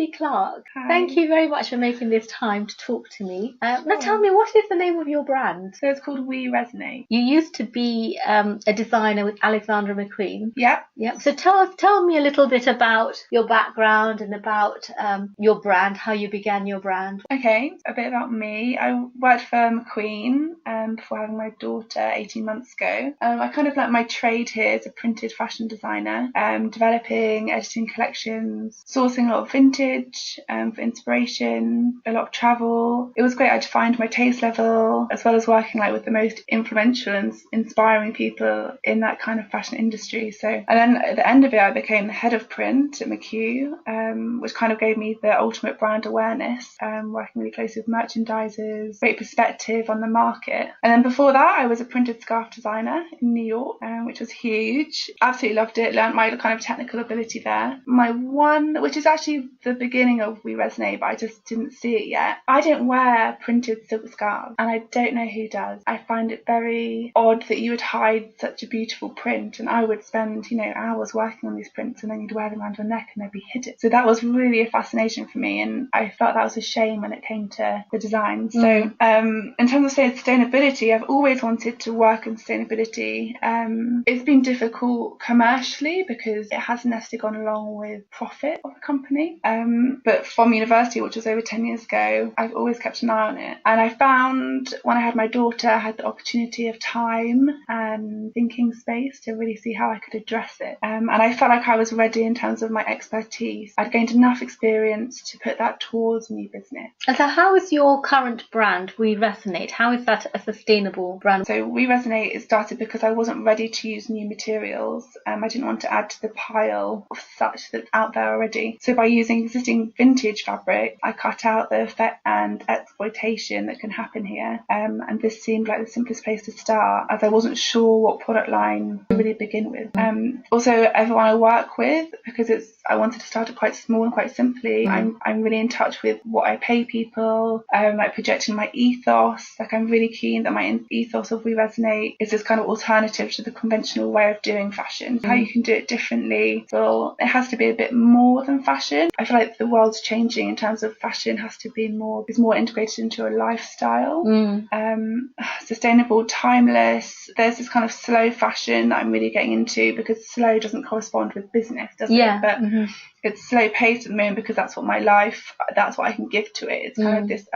Lizzie Clark. Hi. Thank you very much for making this time to talk to me. Now Sure. tell me, what is the name of your brand? So it's called We Resonate. You used to be a designer with Alexandra McQueen. Yep. Yep. So tell me a little bit about your background and about your brand, how you began your brand. Okay, a bit about me. I worked for McQueen before having my daughter 18 months ago. I kind of like my trade here as a printed fashion designer, developing, editing collections, sourcing a lot of vintage for inspiration, a lot of travel. It was great. I defined my taste level as well as working like with the most influential and inspiring people in that kind of fashion industry. So, and then at the end of it, I became the head of print at McHugh, which kind of gave me the ultimate brand awareness, working really closely with merchandisers, great perspective on the market. And then before that, I was a printed scarf designer in New York, which was huge. Absolutely loved it. Learned my kind of technical ability there. My one, which is actually the beginning of We Resonate, but I just didn't see it yet. I don't wear printed silk scarves, and I don't know who does. I find it very odd that you would hide such a beautiful print, and I would spend, hours working on these prints, and then you'd wear them around your neck and they'd be hidden. So that was really a fascination for me, and I felt that was a shame when it came to the design. So in terms of sustainability, I've always wanted to work in sustainability. It's been difficult commercially because it hasn't necessarily gone along with profit of the company. But from university, which was over 10 years ago, I've always kept an eye on it. And I found when I had my daughter, I had the opportunity of time and thinking space to really see how I could address it. And I felt like I was ready in terms of my expertise. I'd gained enough experience to put that towards new business. And so how is your current brand, We Resonate, how is that a sustainable brand? So We Resonate, it started because I wasn't ready to use new materials. I didn't want to add to the pile of such that's out there already. So by using existing vintage fabric, I cut out the effect and exploitation that can happen here. And this seemed like the simplest place to start, as I wasn't sure what product line to really begin with. Also, everyone I work with, because I wanted to start it quite small and quite simply, I'm really in touch with what I pay people, like projecting my ethos. Like I'm really keen that my ethos of We Resonate is this kind of alternative to the conventional way of doing fashion. How you can do it differently. So it has to be a bit more than fashion. I feel like the world's changing in terms of fashion has to be is more integrated into a lifestyle. Sustainable, timeless. There's this kind of slow fashion that I'm really getting into, because slow doesn't correspond with business, does it? But it's slow paced at the moment because that's what that's what I can give to it. It's kind of this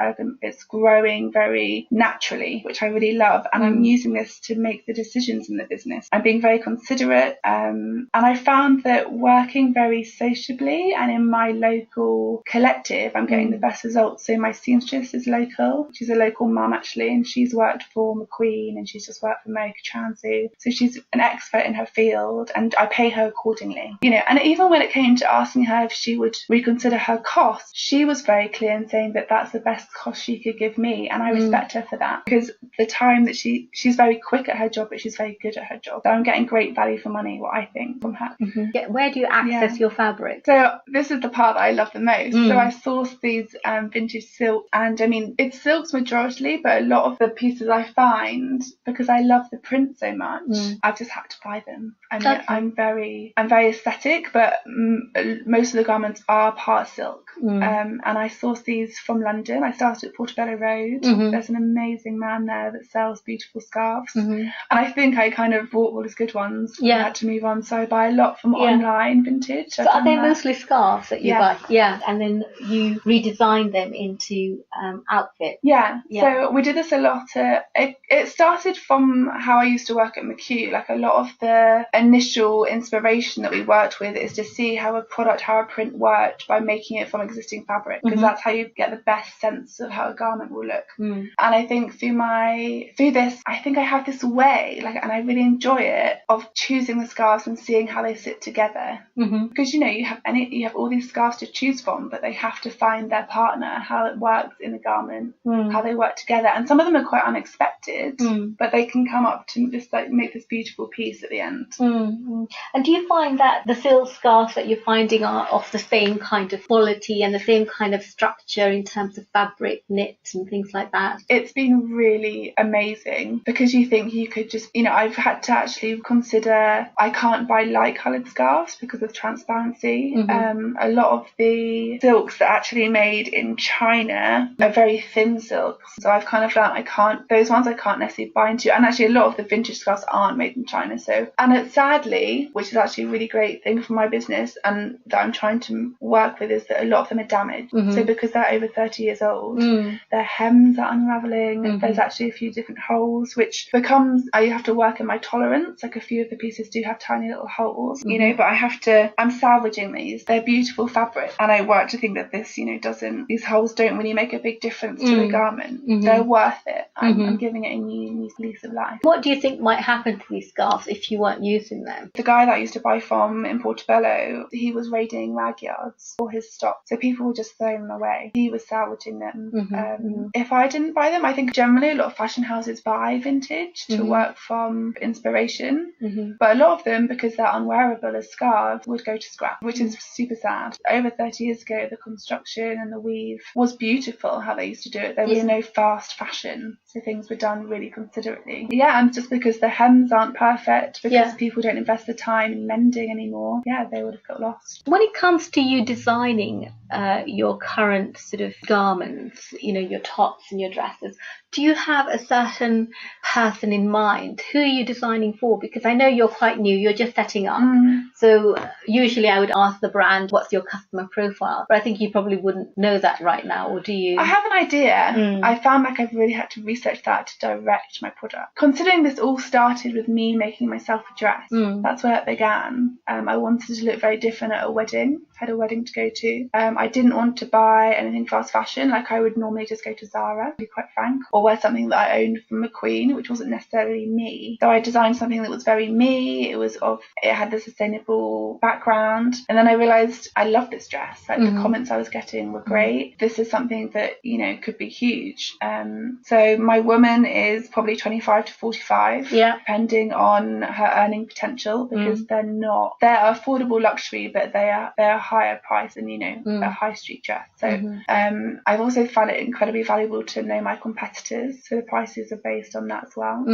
it's growing very naturally, which I really love. And I'm using this to make the decisions in the business. I'm being very considerate. And I found that working very sociably and in my local collective, I'm getting the best results. So my seamstress is local. She's a local mum actually, and she's worked for McQueen and she's just worked for America Transu. So she's an expert in her field, and I pay her accordingly. And even when it came to asking her if she would reconsider her cost, she was very clear in saying that that's the best cost she could give me, and I respect her for that, because the time that she's very quick at her job, but she's very good at her job. So I'm getting great value for money, what I think, from her. Where do you access your fabric? So this is the part that I love the most. So I source these vintage silk, and I mean it's silks majority, but a lot of the pieces I find, because I love the print so much, I've just had to buy them. I mean, I'm very aesthetic, but most of the garments are part silk. And I source these from London. I started at Portobello Road. There's an amazing man there that sells beautiful scarves. And I think I kind of bought all his good ones. I had to move on, so I buy a lot from online vintage. So are they mostly scarves that you buy? Yeah. And then you redesign them into outfits? Yeah. So we did this a lot. It started from how I used to work at McHugh. Like a lot of the initial inspiration that we worked with is to see how a print worked by making it from existing fabric, because that's how you get the best sense of how a garment will look. And I think through this, I think I have this way, and I really enjoy it, of choosing the scarves and seeing how they sit together. Because you have all these scarves to choose from, but they have to find their partner, how it works in the garment, how they work together, and some of them are quite unexpected, but they can come up to just make this beautiful piece at the end. And do you find that the silk scarves that you're finding are of the same kind of quality and the same kind of structure in terms of fabric, knit and things like that? It's been really amazing, because you think you could just, I've had to actually consider I can't buy light coloured scarves because of transparency. A lot of the silks that are actually made in China are very thin silks. So I've kind of found those ones I can't necessarily buy into. And actually a lot of the vintage scarves aren't made in China. And it sadly, which is actually a really great thing for my business and that I'm trying to work with, is that a lot of them are damaged. So because they're over 30 years old, their hems are unraveling. There's actually a few different holes, which becomes, I have to work in my tolerance. Like a few of the pieces do have tiny little holes, but I'm salvaging these. They're beautiful fabric. And I work to think that this, these holes don't really make a big difference to the garment. They're worth it. I'm giving it a new lease of life. What do you think might happen to these scarves if you weren't using them? The guy that I used to buy from in Portobello, he was raiding rag yards for his stock. So people were just throwing them away. He was salvaging them. If I didn't buy them, I think generally a lot of fashion houses buy vintage to work from inspiration. But a lot of them, because they're unwearable as scarves, would go to scrap, which is super sad. Over 30 years ago, the construction and the weave was beautiful, how they used to do it. There was no fast fashion, so things were done really considerately. And just because the hems aren't perfect, because people don't invest the time in mending anymore, they would have got lost. When it comes to you designing your current sort of garments, your tops and your dresses, do you have a certain person in mind? Who are you designing for? Because I know you're quite new, you're just setting up. So usually I would ask the brand, what's your customer profile? But I think you probably wouldn't know that right now, or do you? I have an idea. I found like I've really had to research that to direct my product. Considering this all started with me making myself a dress, that's where it began. I wanted to look very different at a wedding. I had a wedding to go to. I didn't want to buy anything fast fashion. Like I would normally just go to Zara, to be quite frank, or wear something that I owned from McQueen, which wasn't necessarily me. So I designed something that was very me. It had the sustainable background. And then I realized I loved this dress. Like the comments I was getting were great. This is something that, could be huge. So my woman is probably 25 to 45, depending on her earning potential, because they're affordable luxury, but they're higher price than, a high street dress. So I've also found it incredibly valuable to know my competitors. So the prices are based on that as well.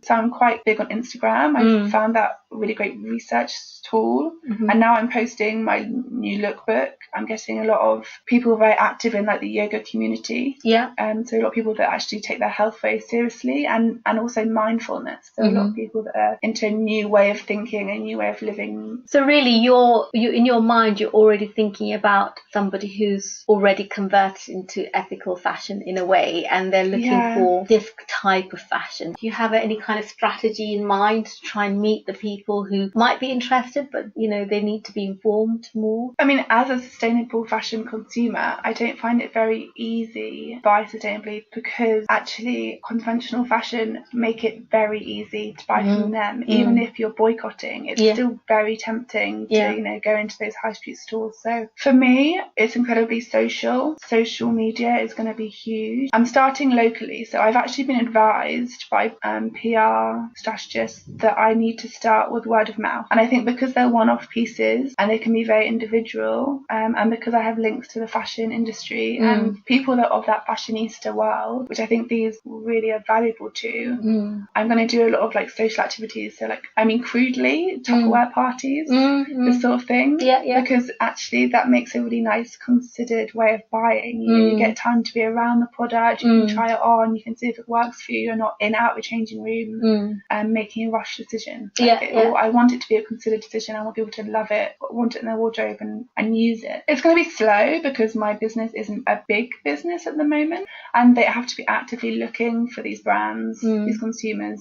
So I'm quite big on Instagram. I found that a really great research tool. And now I'm posting my new lookbook. I'm getting a lot of people very active in like the yoga community. So a lot of people that actually take their health very seriously, and also mindfulness. So a lot of people that are into a new way of thinking, a new way of living. So really you in your mind, you're already thinking about somebody who's already converted into ethical fashion in a way, and they're looking for this type of fashion. Do you have any kind of strategy in mind to try and meet the people who might be interested, but they need to be informed more? I mean, as a sustainable fashion consumer, I don't find it very easy to buy sustainably, because actually conventional fashion make it very easy to buy from them. Even if you're boycotting, it's still very tempting to go into those high street stores. So for me, it's incredibly social. Social media is going to be huge. I'm starting locally, so I've actually been advised by PR strategists that I need to start with word of mouth. And I think because they're one-off pieces and they can be very individual, and because I have links to the fashion industry and people that are of that fashionista world, which I think these really are valuable to, I'm going to do a lot of like social activities. So crudely, Tupperware parties, this sort of thing. Because actually that makes a really nice considered way of buying. You get time to be around the product, you can try it on, you can see if it works for you. You're not in out of a changing room and making a rush decision. I want it to be a considered decision. I want people to love it, want it in their wardrobe and use it. It's going to be slow because my business isn't a big business at the moment, and they have to be actively looking for these brands, these consumers,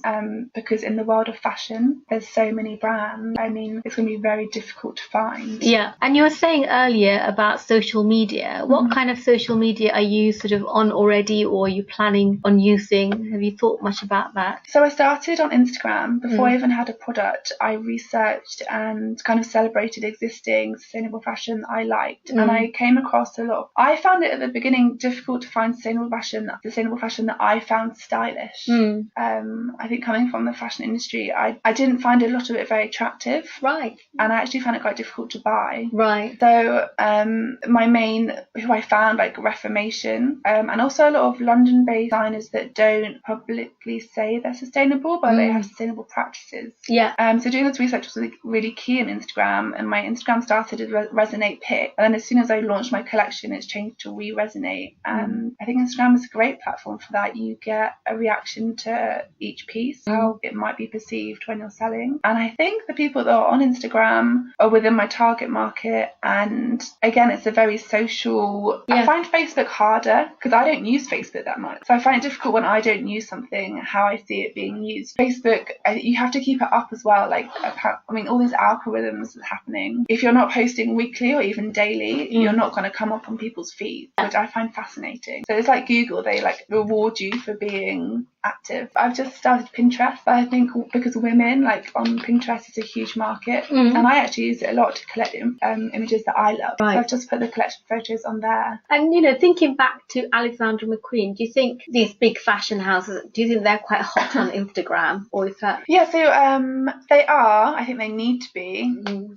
because in the world of fashion there's so many brands. I mean, it's going to be very difficult to find. And you were saying earlier about social media. What kind of social media are you sort of on already, or are you planning on using? Have you thought much about that? So I started on Instagram. Before I even had a product, I researched and kind of celebrated existing sustainable fashion that I liked, and I came across a lot. I found it at the beginning difficult to find sustainable fashion that I found stylish. I think coming from the fashion industry, I didn't find a lot of it very attractive. Right. And I actually found it quite difficult to buy. Right. So my main, who I found, like Reformation, and also a lot of London-based designers that don't publicly say they're sustainable, but they have sustainable practices. So doing this research was really, really key on Instagram, and my Instagram started as Resonate Pick, and then as soon as I launched my collection, it's changed to Re-Resonate. And I think Instagram is a great platform for that. You get a reaction to each piece, how it might be perceived when you're selling. And I think the people that are on Instagram are within my target market, and again, it's a very social. I find Facebook harder because I don't use Facebook that much, so I find it difficult when I don't use something how I see it being used. Facebook, you have to keep it up as well. Like, I mean, all these algorithms are happening. If you're not posting weekly or even daily, you're not going to come up on people's feeds, which I find fascinating. So it's like Google, they like reward you for being active. I've just started Pinterest, but I think because women like on Pinterest is a huge market, and I actually use it a lot to collect images that I love. Right. So I've just put the collection photos on there. And thinking back to Alexander McQueen, do you think these big fashion houses, do you think they're quite hot on Instagram, or is that? Yeah, so they are. I think they need to be.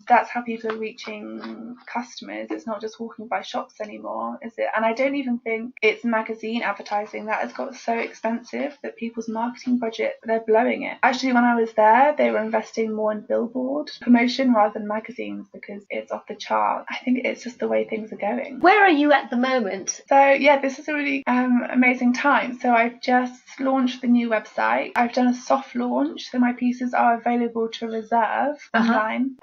That's how people are reaching customers. It's not just walking by shops anymore, is it? And I don't even think it's magazine advertising that has got so expensive that people's marketing budget, they're blowing it. Actually, when I was there, they were investing more in billboard promotion rather than magazines because it's off the chart. I think it's just the way things are going. Where are you at the moment? So yeah, this is a really amazing time. So I've just launched the new website. I've done a soft launch, so my pieces are available to reserve online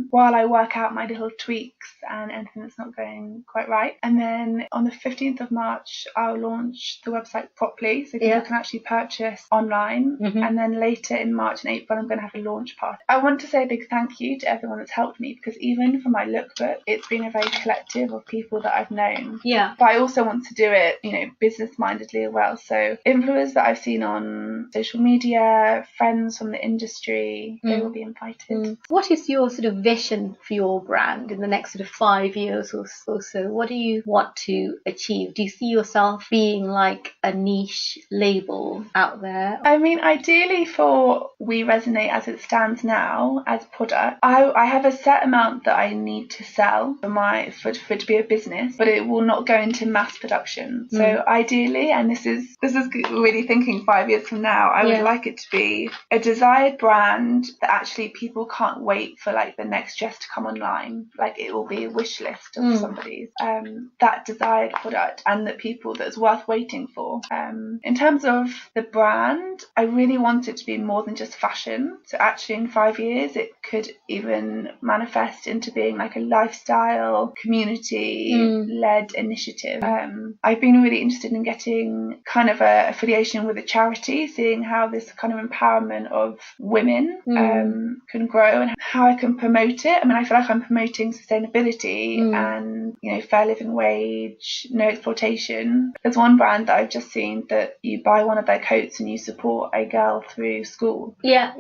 while I work out my little tweaks and anything that's not going quite right. And then on the 15th of March, I'll launch the website properly, so people can actually purchase online. And then later in March and April, I'm going to have a launch party. I want to say a big thank you to everyone that's helped me, because even for my lookbook, it's been a very collective of people that I've known. Yeah. But I also want to do it, business-mindedly as well. So influencers that I've seen on social media, friends from the industry, they will be invited. What is your sort of vision for your brand in the next sort of 5 years or so? What do you want to achieve? Do you see yourself being like a niche label out there? I mean, ideally for We Resonate as it stands now as a product, I have a set amount that I need to sell for it to be a business, but it will not go into mass production. So ideally, and this is really thinking 5 years from now, I would like it to be a desired brand that actually people can't wait for like the next dress to come online. Like it will be a wish list of somebody's that desired product, and that's worth waiting for. In terms of the brand, I really want it to be more than just fashion. So actually in 5 years, it could even manifest into being like a lifestyle, community-led initiative. I've been really interested in getting kind of a affiliation with a charity, seeing how this kind of empowerment of women can grow and how I can promote it. I mean, I feel like I'm promoting sustainability and, fair living wage, no exploitation. There's one brand that I've just seen that you buy one of their coats and you support a girl through school. Yeah.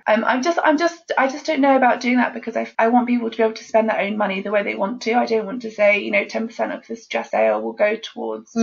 I just don't know about doing that, because I want people to be able to spend their own money the way they want to. I don't want to say, 10% of this dress sale will go towards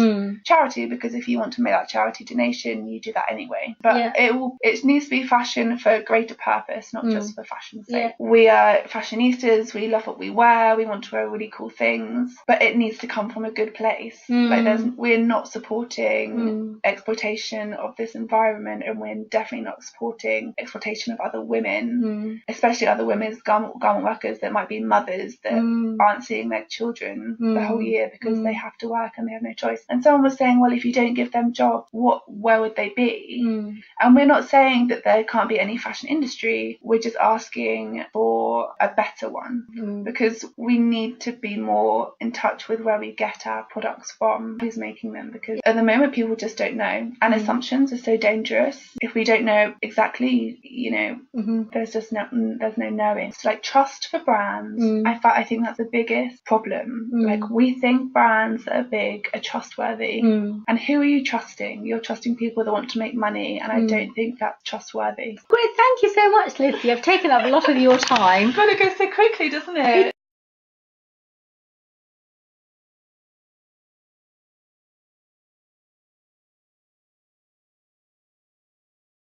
charity, because if you want to make that charity donation, you do that anyway. But it needs to be fashion for a greater purpose, not just for fashion's sake. We are fashionistas, we love what we wear, we want to wear really cool things, but it needs to come from a good place. We're not supporting exploitation of this environment, and we're definitely not supporting exploitation of other women, especially other women's garment workers that might be mothers that aren't seeing their children the whole year because they have to work and they have no choice. And someone was saying, well, if you don't give them jobs, where would they be? And we're not saying that there can't be any fashion industry, we're just asking for a better one, because we need to be more in touch with where we get our products from, who's making them, because at the moment people just don't know, and assumptions are so dangerous. If we don't know exactly, there's no knowing. So like trust for brands, I think that's the biggest problem. Like we think brands that are big are trustworthy, and who are you trusting? You're trusting people that want to make money, and I don't think that's trustworthy. Great, thank you so much, Lizzie. I've taken up a lot of your time. But it goes so quickly, doesn't it?